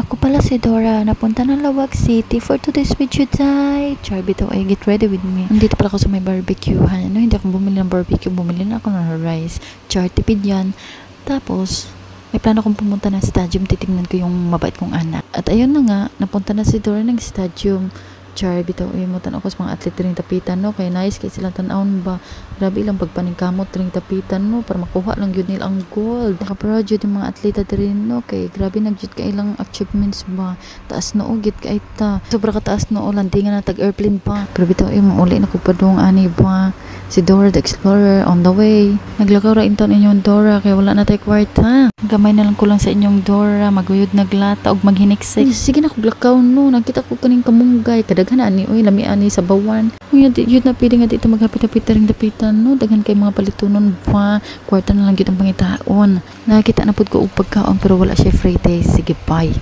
Ako pala si Dora, napunta ng Lawag City for today's video day. Char, bitaw ay get ready with me. Nandito pala ako sa may barbecuehan. Hindi ako bumili ng barbecue, bumili na ako ng rice. Char, tipid yan. Tapos, may plano akong pumunta ng stadium, titignan ko yung mabait kong anak. At ayun na nga, napunta na si Dora ng stadium. Char, bitaw ay mo tanaw ko sa mga atlet ring tapitan, no? Kaya nice, kaya silang tanawon ba. Grabe ilang pagpaningkamot ring tapitan, no? Para makuha lang yun nila ang gold. Nakaproud yun yung mga atleta rin, no? Kaya grabe nagjud ka ilang achievements ba. Taas na ugit ka ita. Sobra ka taas na landingan na tag-airplane pa. Pero bitaw ay mauli na ko pa doong ani ba. Si Dora the Explorer on the way. Naglakaw ra inton inyong Dora kaya wala na tayo kwarta. Gamay na lang ko lang sa inyong Dora, maguyod naglata og maghiniksik. Sige na ko glakaw no, nakita ko kaning kamunggay, kadaghan ani oy lami ani sa bawan. Unya yun na pili nga dito maghapit-hapit ring dapitan no, daghan kay mga palitunon pa. Kwarta na lang gyud ang pangitaon. Nakita na pud ko og pagkaon pero wala siya free day. Sige bye.